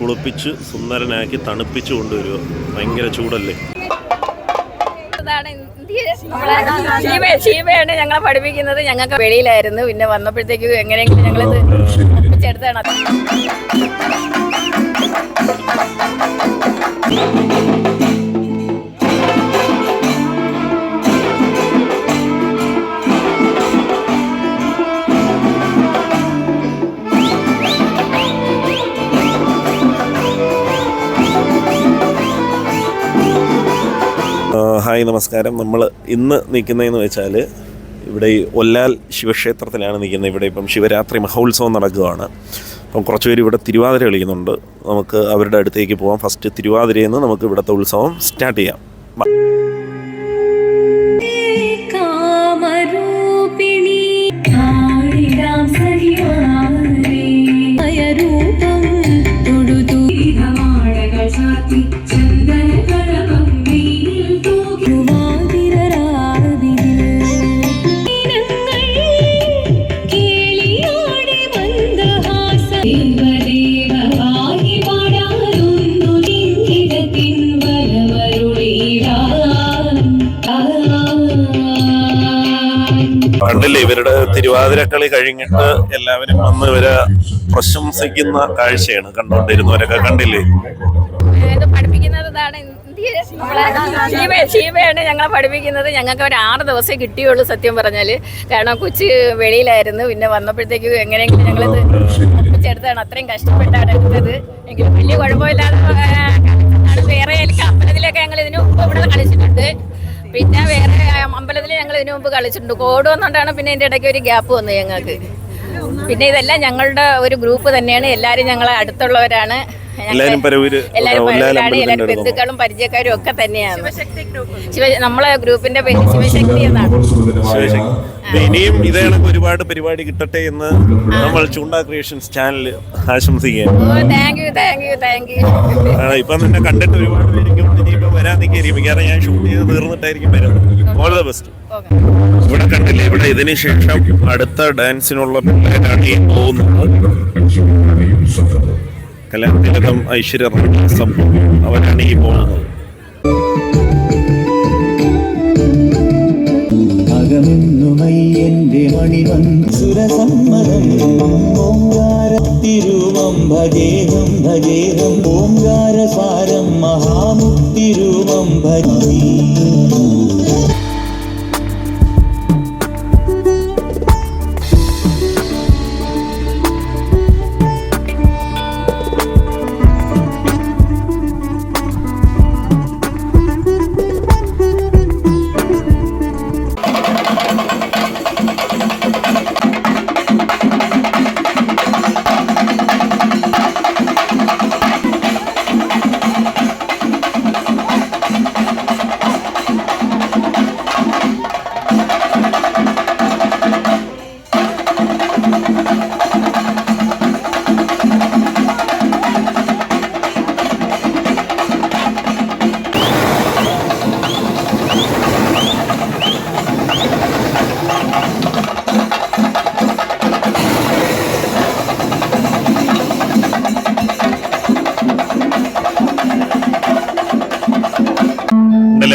കുളിപ്പിച്ച് സുന്ദരനാക്കി തണുപ്പിച്ചു കൊണ്ടുവരിക. ഭയങ്കര ചൂടല്ലേ. ഷീബയാണ് ഞങ്ങളെ പഠിപ്പിക്കുന്നത്. ഞങ്ങൾക്ക് വെളിയിലായിരുന്നു, പിന്നെ വന്നപ്പോഴത്തേക്ക് എങ്ങനെയെങ്കിലും ഞങ്ങളിത് ഒപ്പിച്ചെടുത്താണ്. ഹായ്, നമസ്കാരം. നമ്മൾ ഇന്ന് നിൽക്കുന്നതെന്ന് വെച്ചാൽ ഇവിടെ ഈ ഒല്ലാൽ ശിവക്ഷേത്രത്തിലാണ് നിൽക്കുന്നത്. ഇവിടെ ഇപ്പം ശിവരാത്രി മഹോത്സവം നടക്കുകയാണ്. അപ്പം കുറച്ച് പേര് ഇവിടെ തിരുവാതിര കളിക്കുന്നുണ്ട്. നമുക്ക് അവരുടെ അടുത്തേക്ക് പോകാം. ഫസ്റ്റ് തിരുവാതിരയിൽ നിന്ന് നമുക്ക് ഇവിടുത്തെ ഉത്സവം സ്റ്റാർട്ട് ചെയ്യാം. കണ്ടില്ലേ, ഇവരുടെ തിരുവാതിരക്കളി കഴിഞ്ഞിട്ട് എല്ലാവരും വന്ന് ഇവരെ പ്രശംസിക്കുന്ന കാഴ്ചയാണ് കണ്ടുകൊണ്ടിരുന്നവരൊക്കെ. കണ്ടില്ലേ, ഷീബയാണ് ഞങ്ങളെ പഠിപ്പിക്കുന്നത്. ഞങ്ങൾക്ക് ഒരു 6 ദിവസം കിട്ടിയുള്ളൂ സത്യം പറഞ്ഞാൽ. കാരണം കൊച്ച് വെളിയിലായിരുന്നു, പിന്നെ വന്നപ്പോഴത്തേക്ക് എങ്ങനെയെങ്കിലും ഞങ്ങളിത് ഒപ്പിച്ചെടുത്താണ്. അത്രയും കഷ്ടപ്പെട്ടാണ് എടുത്തത്. എങ്കിലും വലിയ കുഴപ്പമില്ലാതെ വേറെ അമ്പലത്തിലൊക്കെ ഞങ്ങൾ ഇതിനു മുമ്പ് ഇവിടെ കളിച്ചിട്ടുണ്ട്. പിന്നെ വേറെ അമ്പലത്തിൽ ഞങ്ങൾ ഇതിനു മുമ്പ് കളിച്ചിട്ടുണ്ട്. കോവിഡ് വന്നുകൊണ്ടാണ് പിന്നെ ഇതിൻ്റെ ഇടയ്ക്ക് ഒരു ഗ്യാപ്പ് വന്നു ഞങ്ങൾക്ക്. പിന്നെ ഇതെല്ലാം ഞങ്ങളുടെ ഒരു ഗ്രൂപ്പ് തന്നെയാണ്. എല്ലാവരും ഞങ്ങളെ അടുത്തുള്ളവരാണ്. എല്ലാവരും ബന്ധുക്കളും പരിചയക്കാരും ഒക്കെ തന്നെയാണ്. നമ്മളെ ഗ്രൂപ്പിന്റെ പേര് ശിവശക്തി എന്നാണ്. ഇനിയും ഇതേ കണക്ക് ഒരുപാട് പരിപാടി കിട്ടട്ടെ എന്ന് നമ്മൾ ചൂണ്ട ക്രിയേഷൻസ് ചാനൽ ആശംസിക്കുകയാണ്. ഇപ്പം തന്നെ കണ്ടിട്ട് ഒരുപാട് പേരിക്കും ഇനിയിപ്പോൾ വരാൻ നിൽക്കായിരിക്കും. കാരണം ഞാൻ ഷൂട്ട് ചെയ്ത് തീർന്നിട്ടായിരിക്കും വരുന്നത്. All the best. ഇവിടെ കണ്ടില്ലേ, ഇവിടെ ഇതിന് ശേഷം അടുത്ത ഡാൻസിനുള്ള പിള്ളേരാണ് ഈ പോകുന്നത്. കലാതിലകം ഐശ്വര്യ അവരാണ് ഈ പോകുന്നത്. അകമെന്നുമയ്യന്റെ മണിവൻസുരസമ്മതം ഓംകാരത്തിരൂപം ഭജേഹം ഭജേഹം ഓംകാരസാരം മഹാമുക്തിരൂപം ഭജി.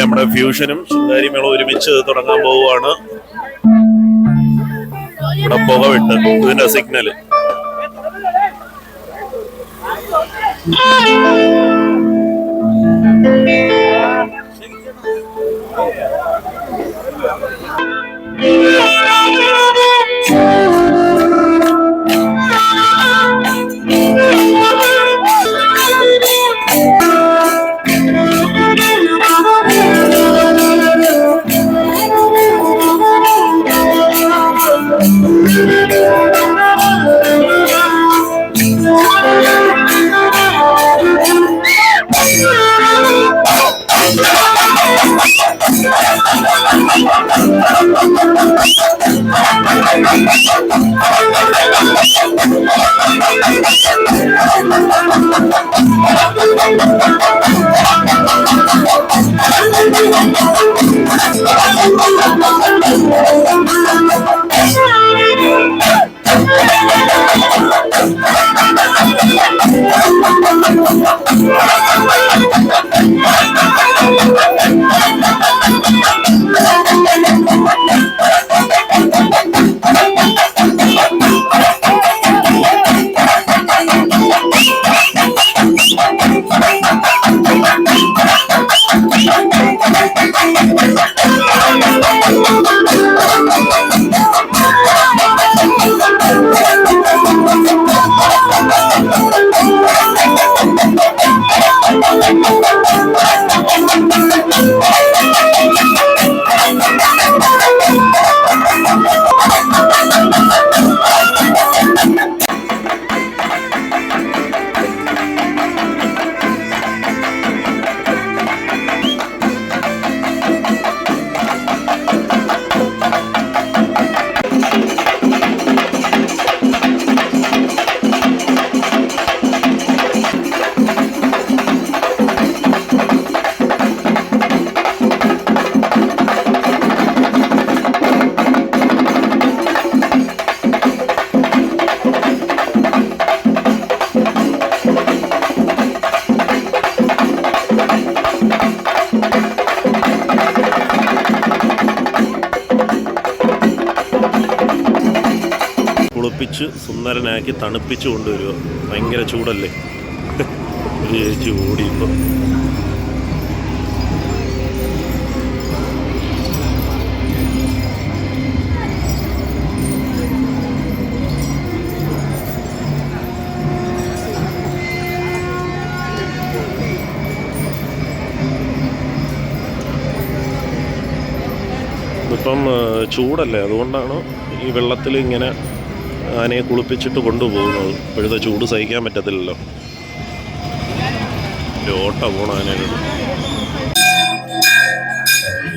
നമ്മുടെ ഫ്യൂഷനും ശൃംഗാരിമേളവും ഒരുമിച്ച് തുടങ്ങാൻ പോവുകയാണ്. ഇവിടെ പുക വിട്ട് ഇതിന്റെ സിഗ്നല്. കുളിപ്പിച്ച് സുന്ദരനാക്കി തണുപ്പിച്ച് കൊണ്ടുവരിക. ഭയങ്കര ചൂടല്ലേ. ഒരു ചേച്ചി ഓടി ഇപ്പം. ഇപ്പം ചൂടല്ലേ, അതുകൊണ്ടാണ് ഈ വെള്ളത്തിൽ ഇങ്ങനെ ആനയെ കുളിപ്പിച്ചിട്ട് കൊണ്ടുപോകുന്നത്. ഇപ്പോഴത്തെ ചൂട് സഹിക്കാൻ പറ്റത്തില്ലല്ലോ. ഒരു ഓട്ട പോണ ആനയുടെ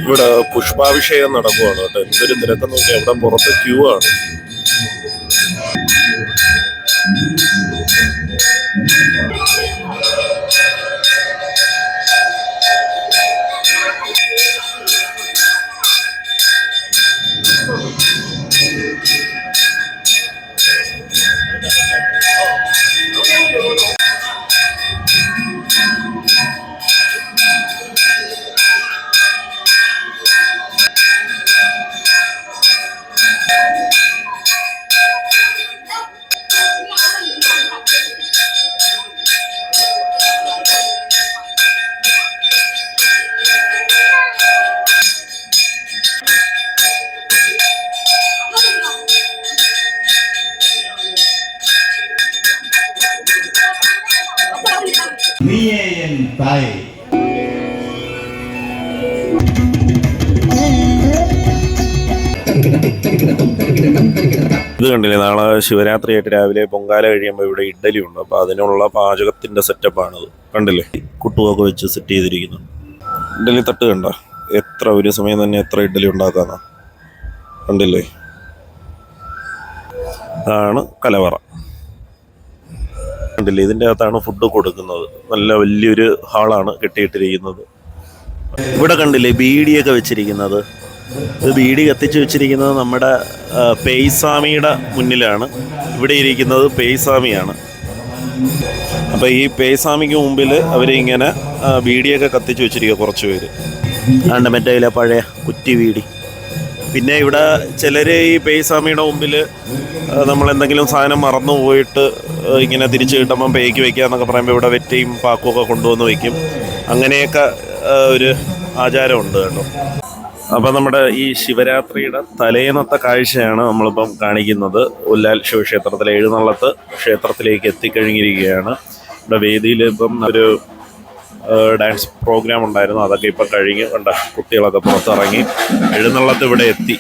ഇവിടെ പുഷ്പാഭിഷേകം നടക്കുവാണ് കേട്ടോ. എന്തൊരു തിരക്കം നോക്കി. അവിടെ പുറത്ത് ക്യൂ ആണ്. തായ് ഇത് കണ്ടില്ലേ, നാളെ ശിവരാത്രിയായിട്ട് രാവിലെ പൊങ്കാല കഴിയുമ്പോൾ ഇവിടെ ഇഡ്ഡലി ഉണ്ട്. അപ്പോൾ അതിനുള്ള പാചകത്തിൻ്റെ സെറ്റപ്പാണത്. കണ്ടില്ലേ, കുട്ടുവൊക്കെ വെച്ച് സെറ്റ് ചെയ്തിരിക്കുന്നു. ഇഡ്ഡലി തട്ട് കണ്ട, എത്ര ഒരു സമയം തന്നെ എത്ര ഇഡ്ഡലി ഉണ്ടാക്കാന്നാ. കണ്ടില്ലേ, അതാണ് കലവറ. കണ്ടില്ലേ, ഇതിൻ്റെ അകത്താണ് ഫുഡ് കൊടുക്കുന്നത്. നല്ല വലിയൊരു ഹാളാണ് കെട്ടിയിട്ടിരിക്കുന്നത്. ഇവിടെ കണ്ടില്ലേ ബീഡിയൊക്കെ വെച്ചിരിക്കുന്നത്. ഇത് ബീഡി കത്തിച്ച് വെച്ചിരിക്കുന്നത് നമ്മുടെ പേയ്സ്വാമിയുടെ മുന്നിലാണ്. ഇവിടെ ഇരിക്കുന്നത് പേയ്സ്വാമിയാണ്. അപ്പോൾ ഈ പേയ്സ്വാമിക്ക് മുമ്പിൽ അവരിങ്ങനെ ബീഡിയൊക്കെ കത്തിച്ച് വെച്ചിരിക്കുക കുറച്ച് പേര്. ആണ്ട് മറ്റേ പഴയ കുറ്റി ബീഡി. പിന്നെ ഇവിടെ ചിലർ ഈ പേയ്സ്വാമിയുടെ മുമ്പിൽ നമ്മളെന്തെങ്കിലും സാധനം മറന്നു പോയിട്ട് ഇങ്ങനെ തിരിച്ച് കിട്ടുമ്പം പേയ്ക്ക് വയ്ക്കുക എന്നൊക്കെ പറയുമ്പോൾ ഇവിടെ വെറ്റയും പാക്കും ഒക്കെ കൊണ്ടുവന്ന് വയ്ക്കും. അങ്ങനെയൊക്കെ ഒരു ആചാരമുണ്ട് കേട്ടോ. അപ്പം നമ്മുടെ ഈ ശിവരാത്രിയുടെ തലേന്നത്തെ കാഴ്ചയാണ് നമ്മളിപ്പം കാണിക്കുന്നത്. ഉല്ലാൽ ശിവക്ഷേത്രത്തിലെ എഴുന്നള്ളത്ത് ക്ഷേത്രത്തിലേക്ക് എത്തിക്കഴിഞ്ഞിരിക്കുകയാണ്. ഇവിടെ വേദിയിൽ ഇപ്പം ഒരു ഡാൻസ് പ്രോഗ്രാം ഉണ്ടായിരുന്നു. അതൊക്കെ ഇപ്പം കഴിഞ്ഞ് കണ്ട കുട്ടികളൊക്കെ പുറത്തിറങ്ങി. എഴുന്നള്ളത്ത് ഇവിടെ എത്തി.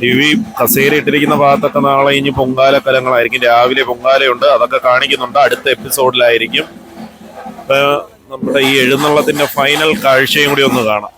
ഈ കസേര ഇട്ടിരിക്കുന്ന ഭാഗത്തൊക്കെ നാളെ ഇനി പൊങ്കാലക്കലങ്ങളായിരിക്കും. രാവിലെ പൊങ്കാലയുണ്ട്, അതൊക്കെ കാണിക്കുന്നുണ്ട്. അടുത്ത എപ്പിസോഡിലായിരിക്കും. നമ്മുടെ ഈ എഴുന്നള്ളത്തിൻ്റെ ഫൈനൽ കാഴ്ചയും കൂടി ഒന്ന് കാണാം.